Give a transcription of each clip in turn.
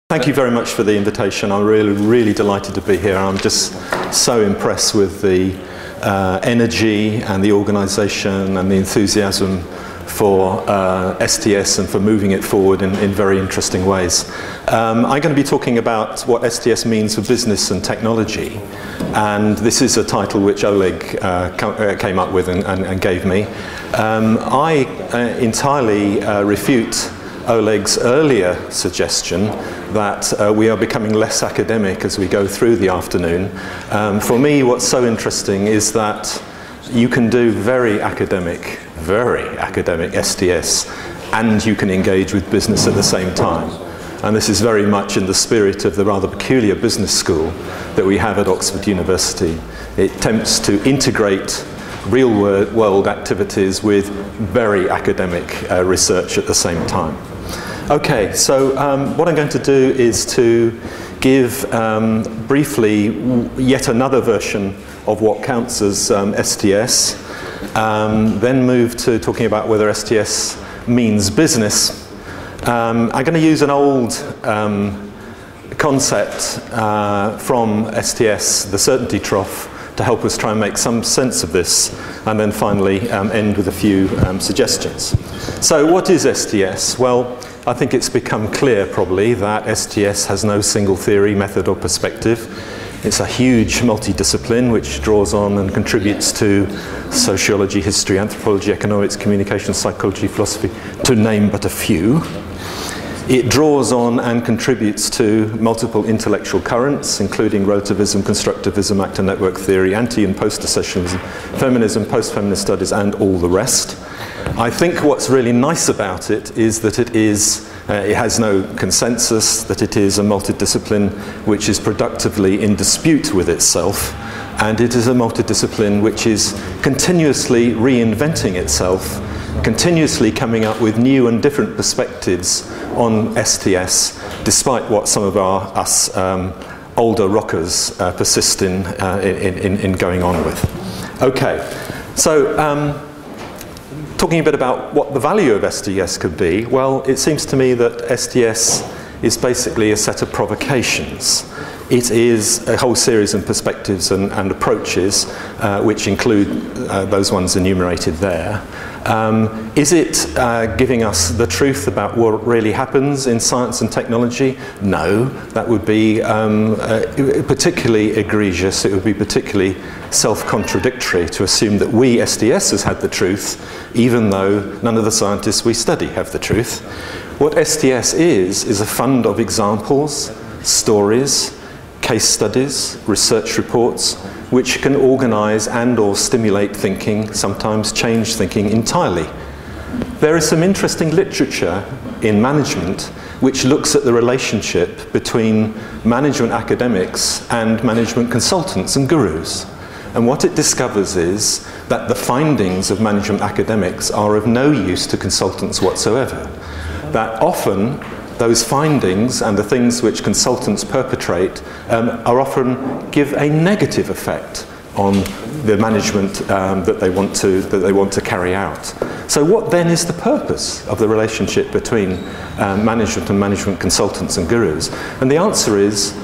Thank you very much for the invitation. I'm really delighted to be here. I'm just so impressed with the energy and the organisation and the enthusiasm for STS and for moving it forward in very interesting ways. I'm going to be talking about what STS means for business and technology, and this is a title which Oleg came up with and gave me. I entirely refute Oleg's earlier suggestion that we are becoming less academic as we go through the afternoon. For me, what's so interesting is that you can do very academic STS, and you can engage with business at the same time. And this is very much in the spirit of the rather peculiar business school that we have at Oxford University. It attempts to integrate real-world activities with very academic research at the same time. Okay, so what I'm going to do is to give briefly yet another version of what counts as STS, then move to talking about whether STS means business. I'm going to use an old concept from STS, the certainty trough, to help us try and make some sense of this, and then finally end with a few suggestions. So what is STS? Well, I think it's become clear probably that STS has no single theory, method or perspective. It's a huge multidiscipline which draws on and contributes to sociology, history, anthropology, economics, communication, psychology, philosophy, to name but a few. It draws on and contributes to multiple intellectual currents, including relativism, constructivism, actor network theory, anti- and post-accessionism, feminism, post-feminist studies, and all the rest. I think what's really nice about it is that it has no consensus, that it is a multidiscipline which is productively in dispute with itself, and it is a multidiscipline which is continuously reinventing itself, continuously coming up with new and different perspectives on STS, despite what some of us older rockers persist in going on with. Okay, so talking a bit about what the value of STS could be, well, it seems to me that STS is basically a set of provocations. It is a whole series of perspectives and approaches, which include those ones enumerated there. Is it giving us the truth about what really happens in science and technology? No, that would be particularly egregious. It would be particularly self-contradictory to assume that we, STS, has had the truth, even though none of the scientists we study have the truth. What STS is a fund of examples, stories, case studies, research reports, which can organise and or stimulate thinking, sometimes change thinking entirely. There is some interesting literature in management which looks at the relationship between management academics and management consultants and gurus. And what it discovers is that the findings of management academics are of no use to consultants whatsoever. That often those findings and the things which consultants perpetrate are often give a negative effect on the management that they want to carry out. So what then is the purpose of the relationship between management and management consultants and gurus? And the answer is,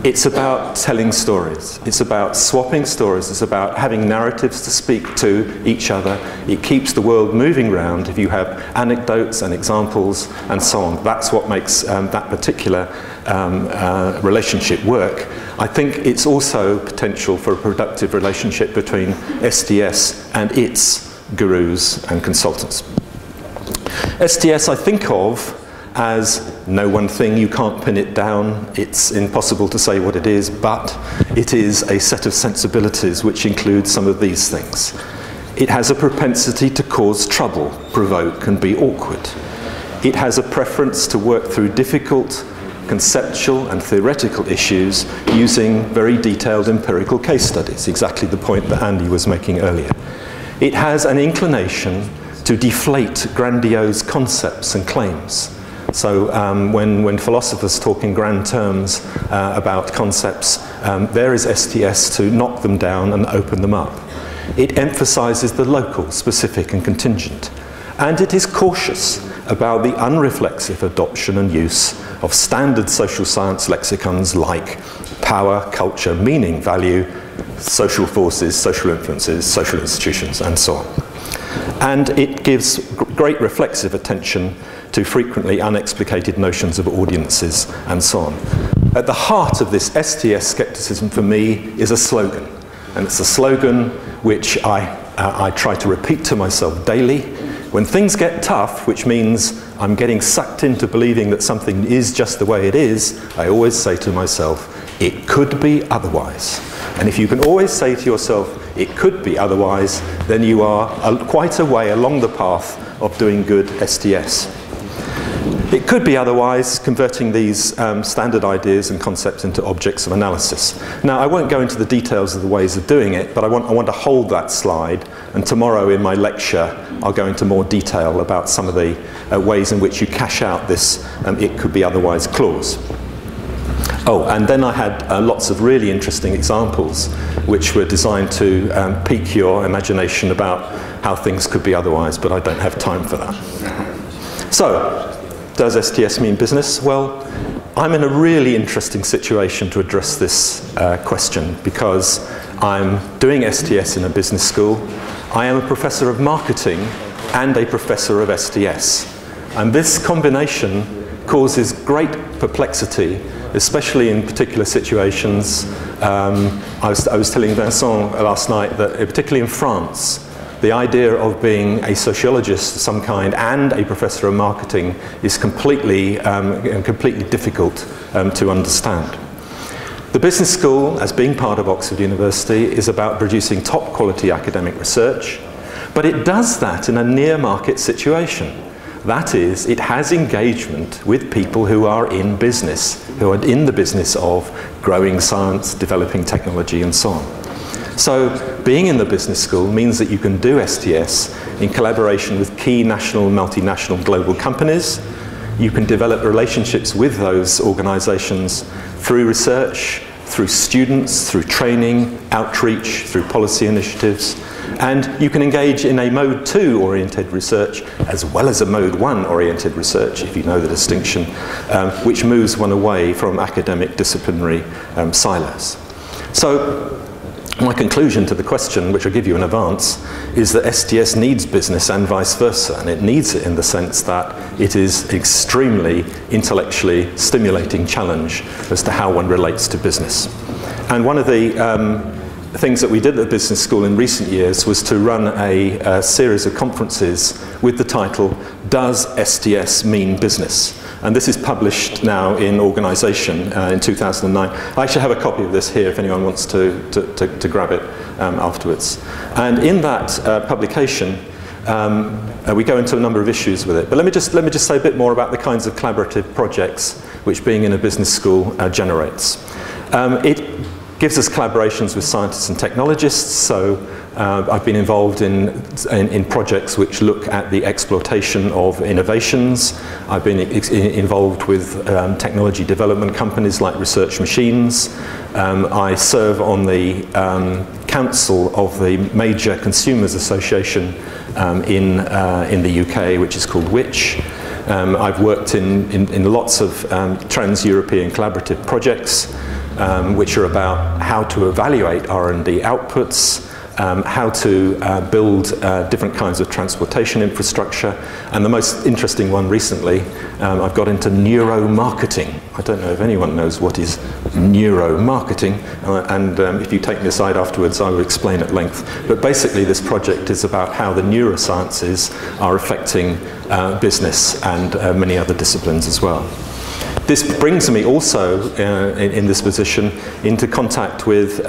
it's about telling stories. It's about swapping stories. It's about having narratives to speak to each other. It keeps the world moving round if you have anecdotes and examples and so on. That's what makes that particular relationship work. I think it's also potential for a productive relationship between STS and its gurus and consultants. STS I think of as no one thing, you can't pin it down, it's impossible to say what it is, but it is a set of sensibilities which include some of these things. It has a propensity to cause trouble, provoke, and be awkward. It has a preference to work through difficult conceptual and theoretical issues using very detailed empirical case studies, exactly the point that Andy was making earlier. It has an inclination to deflate grandiose concepts and claims. So when philosophers talk in grand terms about concepts, there is STS to knock them down and open them up. It emphasizes the local, specific and contingent. and it is cautious about the unreflexive adoption and use of standard social science lexicons like power, culture, meaning, value, social forces, social influences, social institutions, and so on. And it gives great reflexive attention to frequently unexplicated notions of audiences and so on. At the heart of this STS skepticism for me is a slogan, and it's a slogan which I try to repeat to myself daily. When things get tough, which means I'm getting sucked into believing that something is just the way it is, I always say to myself, it could be otherwise. And if you can always say to yourself, it could be otherwise, then you are quite a way along the path of doing good STS. It could be otherwise, converting these standard ideas and concepts into objects of analysis. Now, I won't go into the details of the ways of doing it, but I want to hold that slide, and tomorrow in my lecture I'll go into more detail about some of the ways in which you cash out this it could be otherwise clause. Oh, and then I had lots of really interesting examples which were designed to pique your imagination about how things could be otherwise, but I don't have time for that. So, does STS mean business? Well, I'm in a really interesting situation to address this question because I'm doing STS in a business school. I am a professor of marketing and a professor of STS. And this combination causes great perplexity, especially in particular situations. I was telling Vincent last night that particularly in France, the idea of being a sociologist of some kind and a professor of marketing is completely difficult to understand. The business school, as being part of Oxford University, is about producing top quality academic research, but it does that in a near market situation. That is, it has engagement with people who are in business, who are in the business of growing science, developing technology, and so on. So, being in the business school means that you can do STS in collaboration with key national, multinational, global companies. You can develop relationships with those organizations through research, through students, through training, outreach, through policy initiatives. And you can engage in a Mode 2 oriented research as well as a Mode 1 oriented research, if you know the distinction, which moves one away from academic disciplinary silos. So, my conclusion to the question, which I'll give you in advance, is that STS needs business and vice versa, and it needs it in the sense that it is an extremely intellectually stimulating challenge as to how one relates to business. And one of the things that we did at the business school in recent years was to run a series of conferences with the title, Does STS Mean Business? And this is published now in Organisation in 2009. I actually have a copy of this here if anyone wants to grab it afterwards. And in that publication, we go into a number of issues with it. But let me just say a bit more about the kinds of collaborative projects which being in a business school generates. It gives us collaborations with scientists and technologists. So I've been involved in projects which look at the exploitation of innovations. I've been involved with technology development companies like Research Machines. I serve on the council of the major consumers association in the UK, which is called WITCH. I've worked in lots of trans-European collaborative projects, which are about how to evaluate R&D outputs, how to build different kinds of transportation infrastructure, and the most interesting one recently, I've got into neuromarketing. I don't know if anyone knows what is neuromarketing, and if you take me aside afterwards I will explain at length. But basically this project is about how the neurosciences are affecting business and many other disciplines as well. This brings me also, in this position, into contact with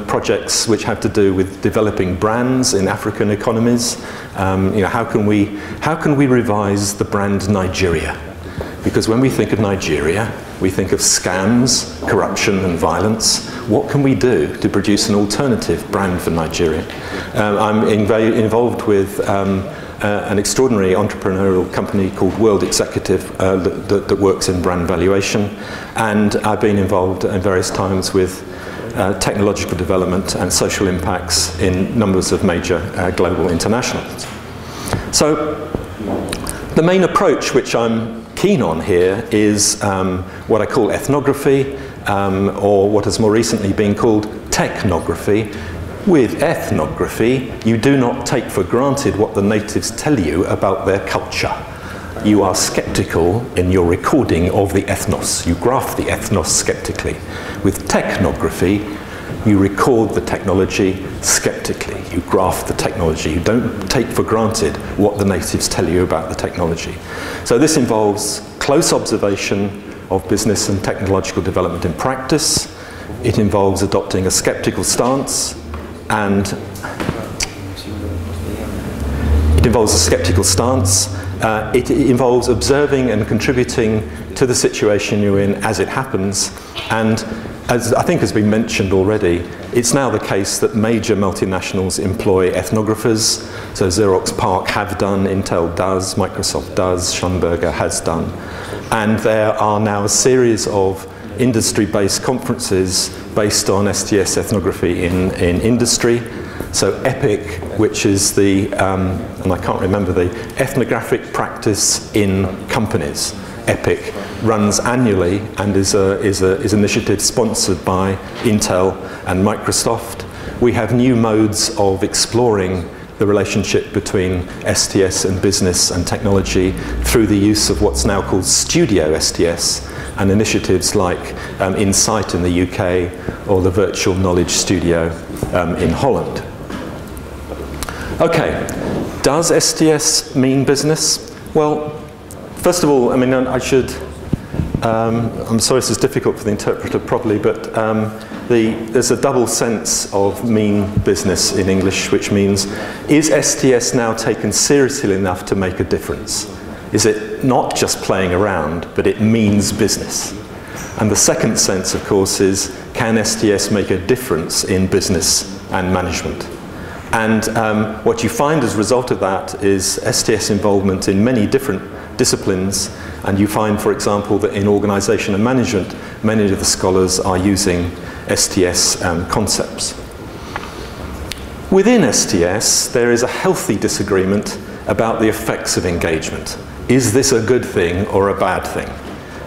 projects which have to do with developing brands in African economies. How can we revise the brand Nigeria? Because when we think of Nigeria, we think of scams, corruption and violence. What can we do to produce an alternative brand for Nigeria? I'm involved with an extraordinary entrepreneurial company called World Executive that works in brand valuation, and I've been involved at various times with technological development and social impacts in numbers of major global internationals. So The main approach which I'm keen on here is what I call ethnography, or what has more recently been called technography. With ethnography, you do not take for granted what the natives tell you about their culture. You are skeptical in your recording of the ethnos. You graph the ethnos skeptically. With technography, you record the technology skeptically. You graph the technology. You don't take for granted what the natives tell you about the technology. So this involves close observation of business and technological development in practice. It involves adopting a skeptical stance, and it involves observing and contributing to the situation you're in as it happens. And as I think has been mentioned already, it's now the case that major multinationals employ ethnographers. So Xerox PARC have done, Intel does, Microsoft does, Schonberger has done. And there are now a series of industry-based conferences based on STS ethnography in industry. So EPIC, which is the, and I can't remember, the ethnographic practice in companies. EPIC runs annually and is an initiative sponsored by Intel and Microsoft. We have new modes of exploring the relationship between STS and business and technology through the use of what's now called Studio STS, and initiatives like Insight in the UK or the Virtual Knowledge Studio in Holland. Okay, does STS mean business? Well, first of all, I mean, I should, I'm sorry this is difficult for the interpreter probably, but there's a double sense of mean business in English, which means, is STS now taken seriously enough to make a difference? Is it not just playing around, but it means business? And the second sense, of course, is, can STS make a difference in business and management? And what you find as a result of that is STS involvement in many different disciplines, and you find, for example, that in organisation and management, many of the scholars are using STS concepts. Within STS, there is a healthy disagreement about the effects of engagement. Is this a good thing or a bad thing?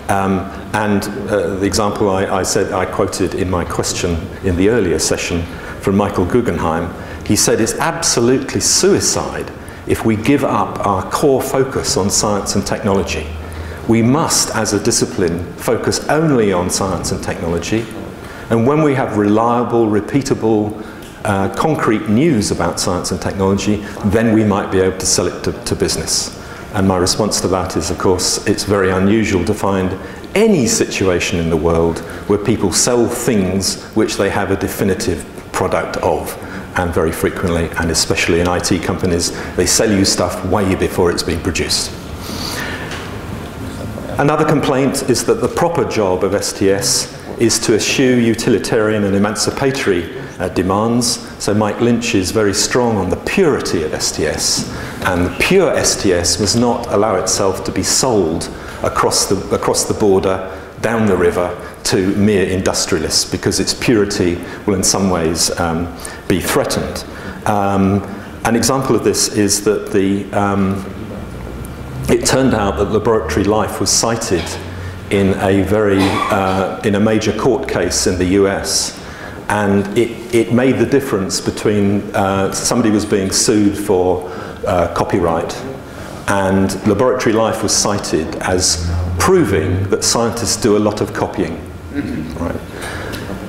The example I quoted in my question in the earlier session from Michael Guggenheim, he said it's absolutely suicide if we give up our core focus on science and technology. We must, as a discipline, focus only on science and technology. And when we have reliable, repeatable, concrete news about science and technology, then we might be able to sell it to business. And my response to that is, of course, it's very unusual to find any situation in the world where people sell things which they have a definitive product of. And very frequently, and especially in IT companies, they sell you stuff way before it's been produced. Another complaint is that the proper job of STS is to eschew utilitarian and emancipatory demands. So Mike Lynch is very strong on the purity of STS, and the pure STS must not allow itself to be sold across the border, down the river, to mere industrialists, because its purity will in some ways be threatened. An example of this is that it turned out that laboratory life was cited in a major court case in the US, and it made the difference between somebody was being sued for copyright, and laboratory life was cited as proving that scientists do a lot of copying. Right.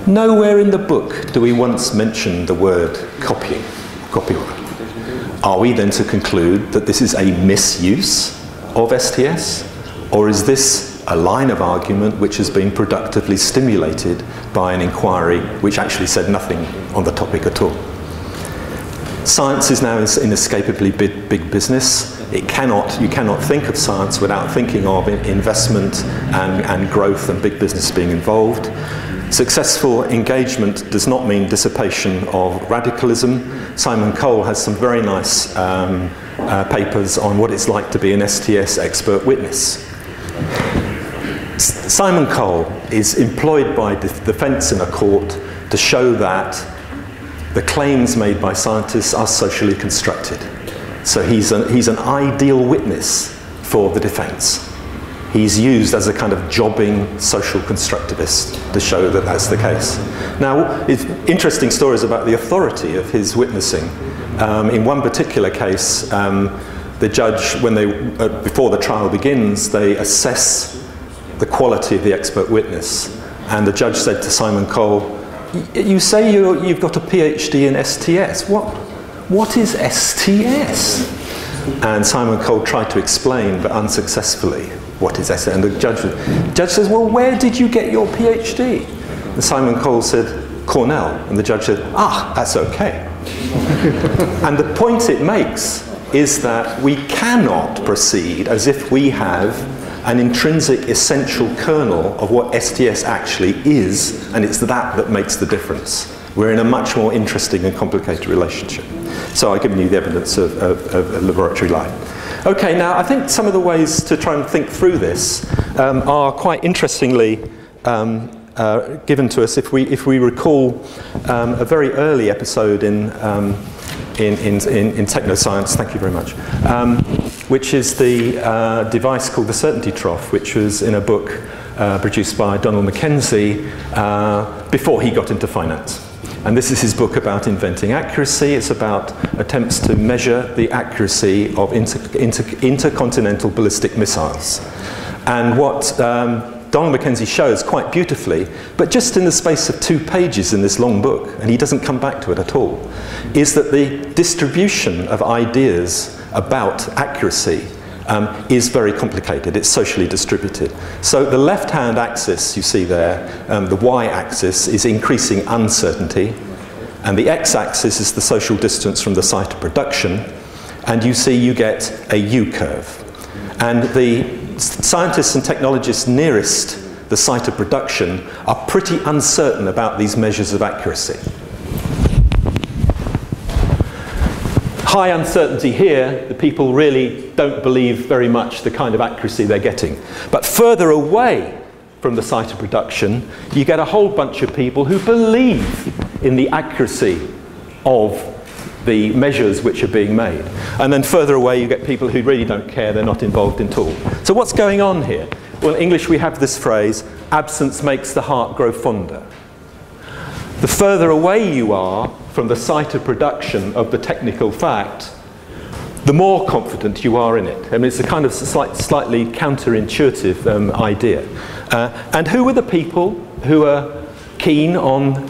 Nowhere in the book do we once mention the word copying, copyright. Are we then to conclude that this is a misuse of STS? Or is this a line of argument which has been productively stimulated by an inquiry which actually said nothing on the topic at all? Science is now inescapably big business. You cannot think of science without thinking of investment and growth and big business being involved. Successful engagement does not mean dissipation of radicalism. Simon Cole has some very nice papers on what it's like to be an STS expert witness. Simon Cole is employed by defence in a court to show that the claims made by scientists are socially constructed. So he's an ideal witness for the defence. He's used as a kind of jobbing social constructivist to show that that's the case. Now, it's interesting stories about the authority of his witnessing. In one particular case, the judge, before the trial begins, they assess the quality of the expert witness. And the judge said to Simon Cole, "You say you've got a PhD in STS. What is STS?" And Simon Cole tried to explain, but unsuccessfully, what is STS. And the judge says, "Well, where did you get your PhD?" And Simon Cole said, "Cornell." And the judge said, "Ah, that's okay." And the point it makes is that we cannot proceed as if we have an intrinsic essential kernel of what STS actually is, and it's that makes the difference. We're in a much more interesting and complicated relationship. So I've given you the evidence of laboratory life. Okay, now I think some of the ways to try and think through this are quite interestingly given to us if we recall a very early episode in technoscience, thank you very much, which is the device called the certainty trough, which was in a book produced by Donald Mackenzie before he got into finance. And this is his book about inventing accuracy. It's about attempts to measure the accuracy of intercontinental ballistic missiles. And what Donald Mackenzie shows quite beautifully, but just in the space of 2 pages in this long book, and he doesn't come back to it at all, is that the distribution of ideas about accuracy is very complicated. It's socially distributed. So the left-hand axis you see there, the y-axis, is increasing uncertainty, and the x-axis is the social distance from the site of production, and you get a U-curve. And the scientists and technologists nearest the site of production are pretty uncertain about these measures of accuracy. High uncertainty here, the people really don't believe very much the kind of accuracy they're getting. But further away from the site of production, you get a whole bunch of people who believe in the accuracy of the measures which are being made. And then further away you get people who really don't care, they're not involved at all. So what's going on here? Well, in English we have this phrase, absence makes the heart grow fonder. The further away you are from the site of production of the technical fact, the more confident you are in it. I mean, it's a kind of slightly counterintuitive idea. And who are the people who are keen on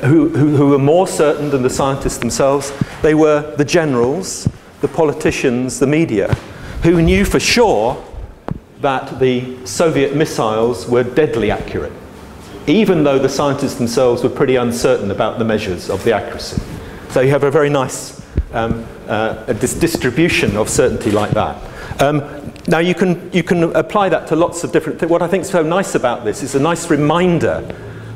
who were more certain than the scientists themselves? They were the generals, the politicians, the media, who knew for sure that the Soviet missiles were deadly accurate, even though the scientists themselves were pretty uncertain about the measures of the accuracy. So you have a very nice distribution of certainty like that. Now you can apply that to lots of different things. What I think is so nice about this is a nice reminder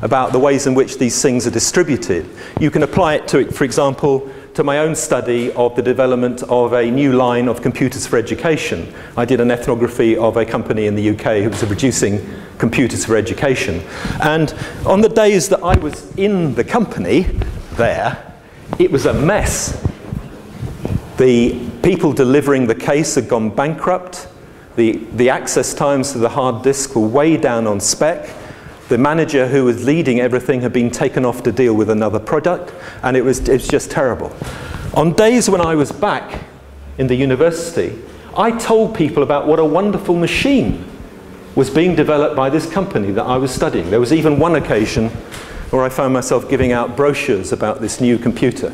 about the ways in which these things are distributed. You can apply it to, for example, to my own study of the development of a new line of computers for education. I did an ethnography of a company in the UK who was producing computers for education. And on the days that I was in the company there, it was a mess. The people delivering the case had gone bankrupt. The access times to the hard disk were way down on spec. The manager who was leading everything had been taken off to deal with another product, and it was just terrible. On days when I was back in the university, I told people about what a wonderful machine was being developed by this company that I was studying. There was even one occasion where I found myself giving out brochures about this new computer.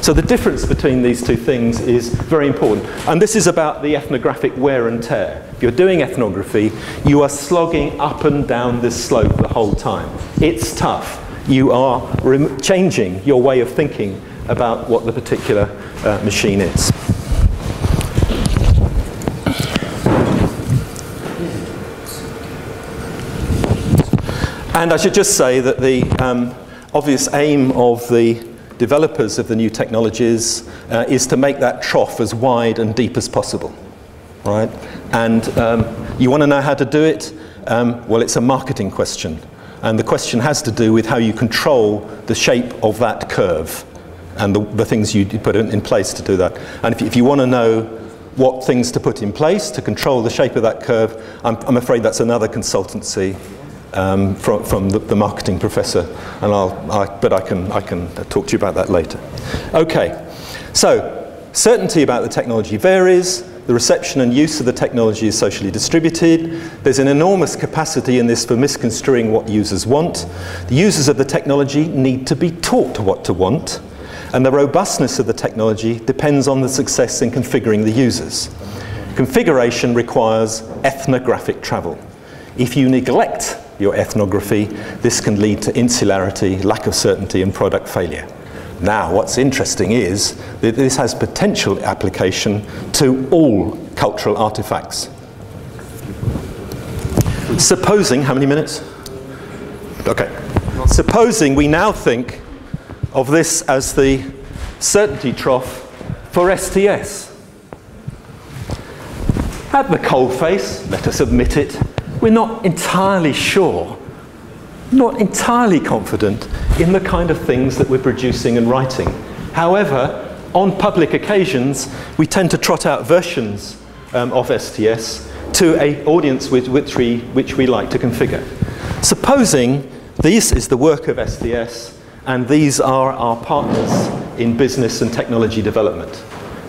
So the difference between these two things is very important. And this is about the ethnographic wear and tear. If you're doing ethnography, you are slogging up and down this slope the whole time. It's tough. You are changing your way of thinking about what the particular machine is. And I should just say that the obvious aim of the developers of the new technologies is to make that trough as wide and deep as possible, right? And you want to know how to do it? Well, it's a marketing question. And the question has to do with how you control the shape of that curve. and the things you put in place to do that. And if you want to know what things to put in place to control the shape of that curve, I'm afraid that's another consultancy from the marketing professor, and but I can talk to you about that later. Okay, so certainty about the technology varies. The reception and use of the technology is socially distributed. There's an enormous capacity in this for misconstruing what users want. The users of the technology need to be taught what to want, and the robustness of the technology depends on the success in configuring the users. Configuration requires ethnographic travel. If you neglect your ethnography, this can lead to insularity, lack of certainty, and product failure. Now, what's interesting is that this has potential application to all cultural artifacts. Supposing, how many minutes? Okay. Supposing we now think of this as the certainty trough for STS. At the coalface, let us admit it, we're not entirely sure, not entirely confident in the kind of things that we're producing and writing. However, on public occasions, we tend to trot out versions of STS to an audience which we like to configure. Supposing this is the work of STS and these are our partners in business and technology development,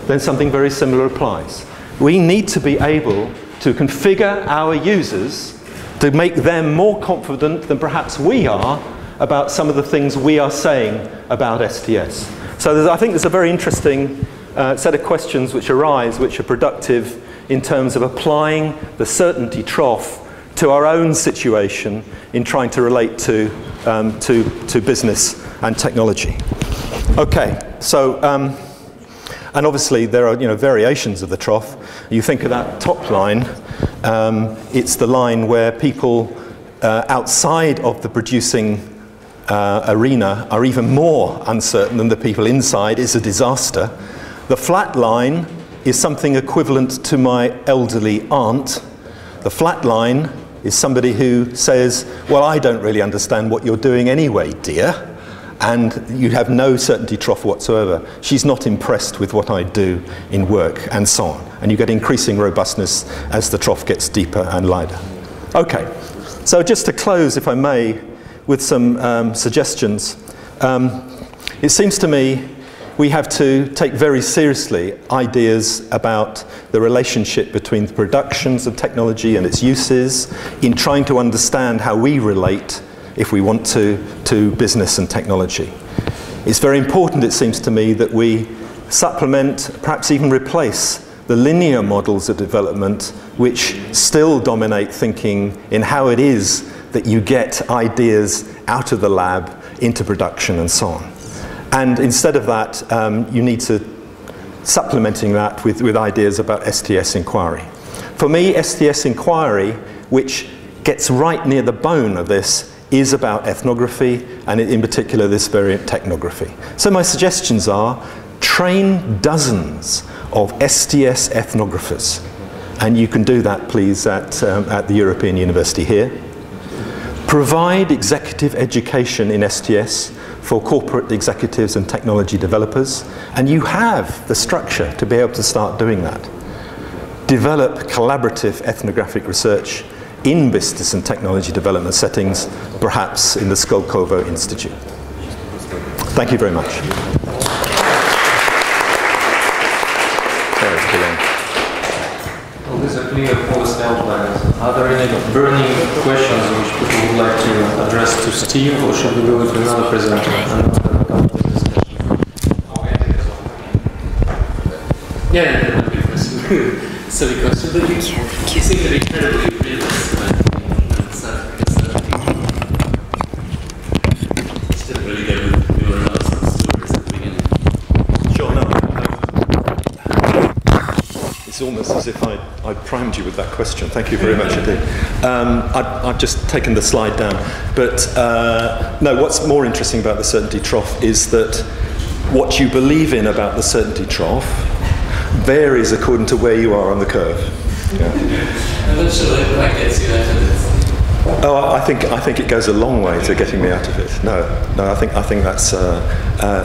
then something very similar applies. We need to be able to configure our users to make them more confident than perhaps we are about some of the things we are saying about STS. So I think there's a very interesting set of questions which arise, which are productive in terms of applying the certainty trough to our own situation in trying to relate to business and technology. Okay, so and obviously there are variations of the trough. You think of that top line, it's the line where people outside of the producing arena are even more uncertain than the people inside. It's a disaster. The flat line is something equivalent to my elderly aunt. The flat line is somebody who says, well, I don't really understand what you're doing anyway, dear. And you have no certainty trough whatsoever. She's not impressed with what I do in work, and so on. And you get increasing robustness as the trough gets deeper and wider. Okay, so just to close, if I may, with some suggestions. It seems to me we have to take very seriously ideas about the relationship between the productions of technology and its uses in trying to understand how we relate, if we want to business and technology. It's very important, it seems to me, that we supplement, perhaps even replace, the linear models of development which still dominate thinking in how it is that you get ideas out of the lab into production and so on. And instead of that, you need to supplementing that with ideas about STS inquiry. For me, STS inquiry, which gets right near the bone of this, is about ethnography, and in particular this variant technography. So my suggestions are, train dozens of STS ethnographers, and you can do that, please, at the European University here. Provide executive education in STS for corporate executives and technology developers, and you have the structure to be able to start doing that. Develop collaborative ethnographic research in business and technology development settings, perhaps in the Skolkovo Institute. Thank you very much. Well, these are clear policy outlines. Are there any burning questions which people would like to address to Steve, or should we go with another presenter and come to discussion? Yeah, that would be first. So because you seem to be incredibly fearless. Still really good with your some stories at the beginning. Sure, no. It's almost as if I primed you with that question. Thank you very much indeed. I've just taken the slide down. But no, what's more interesting about the certainty trough is that what you believe in about the certainty trough varies according to where you are on the curve. Yeah. I'm not sure if I can see that. Oh, I think it goes a long way to getting me out of it. No, I think that's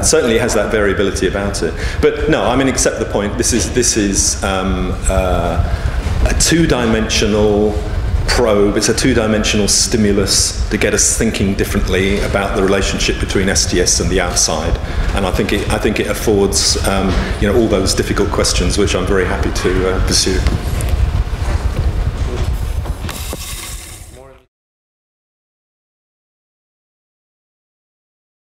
certainly has that variability about it. But no, I mean, accept the point. This is a two-dimensional probe. It's a two-dimensional stimulus to get us thinking differently about the relationship between STS and the outside. And I think it affords all those difficult questions, which I'm very happy to pursue.